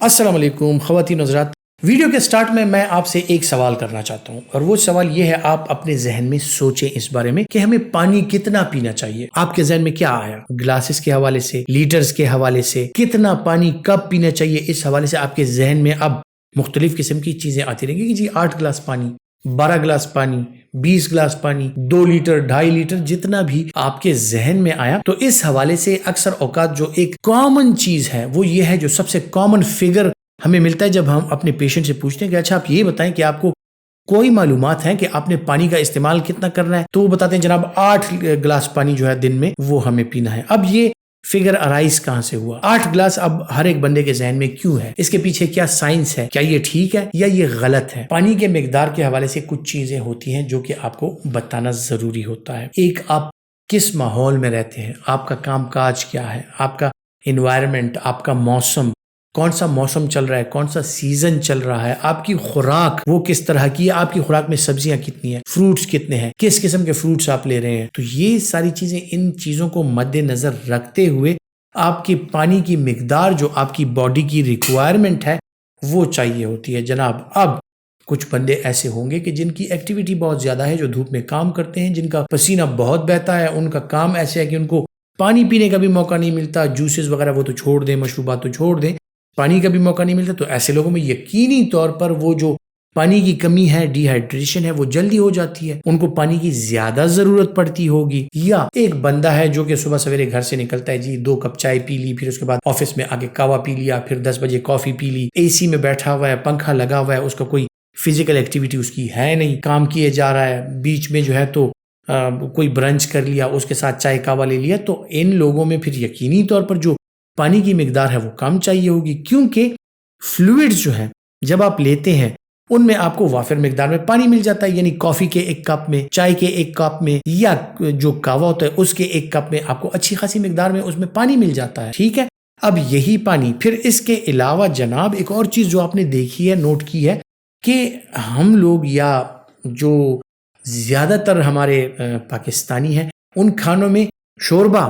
السلام علیکم خواتین حضرات، ویڈیو کے سٹارٹ میں آپ سے ایک سوال کرنا چاہتا ہوں، اور وہ سوال یہ ہے، آپ اپنے ذہن میں سوچیں اس بارے میں کہ ہمیں پانی کتنا پینا چاہیے۔ آپ کے ذہن میں کیا آیا؟ گلاسز کے حوالے سے، لیٹرز کے حوالے سے، کتنا پانی کب پینا چاہیے، اس حوالے سے آپ کے ذہن میں اب مختلف قسم کی چیزیں آتی رہیں گی کہ جی 8 گلاس پانی، 12 گلاس پانی، 20 گلاس پانی، 2 لیٹر، 2.5 لیٹر، جتنا بھی آپ کے ذہن میں آیا۔ تو اس حوالے سے اکثر اوقات جو ایک کامن چیز ہے وہ یہ ہے، جو سب سے کامن فگر ہمیں ملتا ہے جب ہم اپنے پیشنٹ سے پوچھتے ہیں کہ اچھا آپ یہ بتائیں کہ آپ کو کوئی معلومات ہیں کہ آپ نے پانی کا استعمال کتنا کرنا ہے، تو وہ بتاتے ہیں جناب 8 گلاس پانی جو ہے دن میں وہ ہمیں پینا ہے۔ اب یہ فگر ارائز کہاں سے ہوا؟ 8 گلاس اب ہر ایک بندے کے ذہن میں کیوں ہے؟ اس کے پیچھے کیا سائنس ہے؟ کیا یہ ٹھیک ہے یا یہ غلط ہے؟ پانی کے مقدار کے حوالے سے کچھ چیزیں ہوتی ہیں جو کہ آپ کو بتانا ضروری ہوتا ہے۔ ایک، آپ کس ماحول میں رہتے ہیں، آپ کا کام کاج کیا ہے، آپ کا انوائرمنٹ، آپ کا موسم، کون سا موسم چل رہا ہے، کون سا سیزن چل رہا ہے، آپ کی خوراک وہ کس طرح کی ہے، آپ کی خوراک میں سبزیاں کتنی ہیں، فروٹس کتنے ہیں، کس قسم کے فروٹس آپ لے رہے ہیں۔ تو یہ ساری چیزیں، ان چیزوں کو مد نظر رکھتے ہوئے آپ کی پانی کی مقدار جو آپ کی باڈی کی ریکوائرمنٹ ہے وہ چاہیے ہوتی ہے۔ جناب اب کچھ بندے ایسے ہوں گے کہ جن کی ایکٹیویٹی بہت زیادہ ہے، جو دھوپ میں کام کرتے ہیں، جن کا پسینہ بہت بہتا ہے، ان کا کام ایسے ہے کہ ان کو پانی پینے کا بھی موقع نہیں ملتا، جوسز وغیرہ وہ تو چھوڑ دیں، مشروبات تو چھوڑ دیں، پانی کا بھی موقع نہیں ملتا۔ تو ایسے لوگوں میں یقینی طور پر وہ جو پانی کی کمی ہے، ڈی ہائیڈریشن ہے، وہ جلدی ہو جاتی ہے، ان کو پانی کی زیادہ ضرورت پڑتی ہوگی۔ یا ایک بندہ ہے جو کہ صبح سویرے گھر سے نکلتا ہے، جی 2 کپ چائے پی لی، پھر اس کے بعد آفس میں آگے قہوہ پی لیا، پھر 10 بجے کافی پی لی، اے سی میں بیٹھا ہوا ہے، پنکھا لگا ہوا ہے، اس کا کوئی فزیکل ایکٹیویٹی اس کی ہے نہیں، کام کیے جا رہا ہے، بیچ میں جو ہے تو کوئی برنچ کر لیا، اس کے ساتھ چائے قہوہ لے لیا، تو ان لوگوں میں پھر یقینی طور پر جو پانی کی مقدار ہے وہ کم چاہیے ہوگی، کیونکہ فلوئڈز جو ہیں جب آپ لیتے ہیں ان میں آپ کو وافر مقدار میں پانی مل جاتا ہے، یعنی کافی کے 1 کپ میں، چائے کے 1 کپ میں، یا جو قہوہ ہوتا ہے اس کے 1 کپ میں آپ کو اچھی خاصی مقدار میں اس میں پانی مل جاتا ہے، ٹھیک ہے۔ اب یہی پانی پھر اس کے علاوہ جناب ایک اور چیز جو آپ نے دیکھی ہے، نوٹ کی ہے، کہ ہم لوگ یا جو زیادہ تر ہمارے پاکستانی ہیں، ان کھانوں میں شوربہ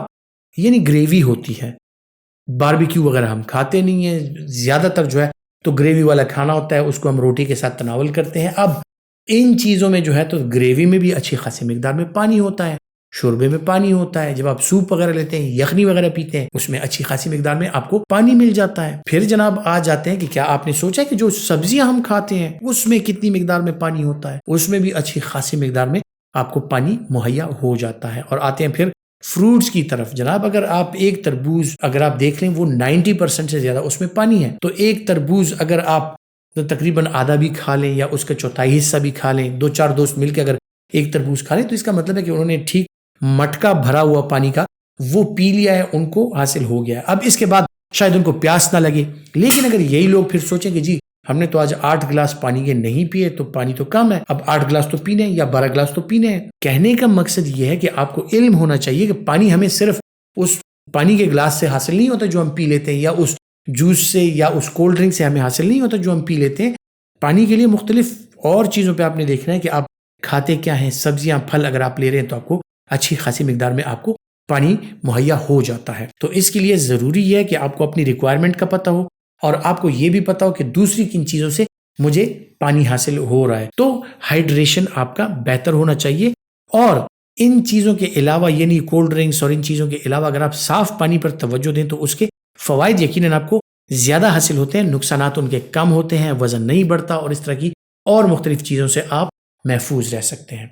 یعنی گریوی ہوتی ہے، باربیکیو وغیرہ ہم کھاتے نہیں ہیں، زیادہ تر جو ہے تو گریوی والا کھانا ہوتا ہے، اس کو ہم روٹی کے ساتھ تناول کرتے ہیں۔ اب ان چیزوں میں جو ہے تو گریوی میں بھی اچھی خاصی مقدار میں پانی ہوتا ہے، شوربے میں پانی ہوتا ہے، جب آپ سوپ وغیرہ لیتے ہیں، یخنی وغیرہ پیتے ہیں، اس میں اچھی خاصی مقدار میں آپ کو پانی مل جاتا ہے۔ پھر جناب آ جاتے ہیں کہ کیا آپ نے سوچا کہ جو سبزیاں ہم کھاتے ہیں اس میں کتنی مقدار میں پانی ہوتا ہے؟ اس میں بھی اچھی خاصی مقدار میں آپ کو پانی مہیا ہو جاتا ہے۔ اور آتے ہیں پھر فروٹس کی طرف۔ جناب اگر آپ ایک تربوز اگر آپ دیکھ لیں، وہ 90% سے زیادہ اس میں پانی ہے، تو ایک تربوز اگر آپ تقریباً آدھا بھی کھا لیں یا اس کا چوتھائی حصہ بھی کھا لیں، 2-4 دوست مل کے اگر ایک تربوز کھا لیں، تو اس کا مطلب ہے کہ انہوں نے ٹھیک مٹکا بھرا ہوا پانی کا وہ پی لیا ہے، ان کو حاصل ہو گیا ہے۔ اب اس کے بعد شاید ان کو پیاس نہ لگے، لیکن اگر یہی لوگ پھر سوچیں کہ جی ہم نے تو آج 8 گلاس پانی کے نہیں پیے، تو پانی تو کم ہے، اب 8 گلاس تو پینے ہیں یا 12 گلاس تو پینے ہیں۔ کہنے کا مقصد یہ ہے کہ آپ کو علم ہونا چاہیے کہ پانی ہمیں صرف اس پانی کے گلاس سے حاصل نہیں ہوتا جو ہم پی لیتے ہیں، یا اس جوس سے یا اس کولڈ ڈرنک سے ہمیں حاصل نہیں ہوتا جو ہم پی لیتے ہیں۔ پانی کے لیے مختلف اور چیزوں پہ آپ نے دیکھنا ہے کہ آپ کھاتے کیا ہیں، سبزیاں، پھل اگر آپ لے رہے ہیں تو آپ کو اچھی خاصی مقدار میں آپ کو پانی مہیا ہو جاتا ہے۔ تو اس کے لیے ضروری ہے کہ آپ کو اپنی ریکوائرمنٹ کا پتہ ہو، اور آپ کو یہ بھی پتا ہو کہ دوسری کن چیزوں سے مجھے پانی حاصل ہو رہا ہے۔ تو ہائیڈریشن آپ کا بہتر ہونا چاہیے، اور ان چیزوں کے علاوہ یعنی کولڈ ڈرنکس اور ان چیزوں کے علاوہ اگر آپ صاف پانی پر توجہ دیں تو اس کے فوائد یقیناً آپ کو زیادہ حاصل ہوتے ہیں، نقصانات ان کے کم ہوتے ہیں، وزن نہیں بڑھتا، اور اس طرح کی اور مختلف چیزوں سے آپ محفوظ رہ سکتے ہیں۔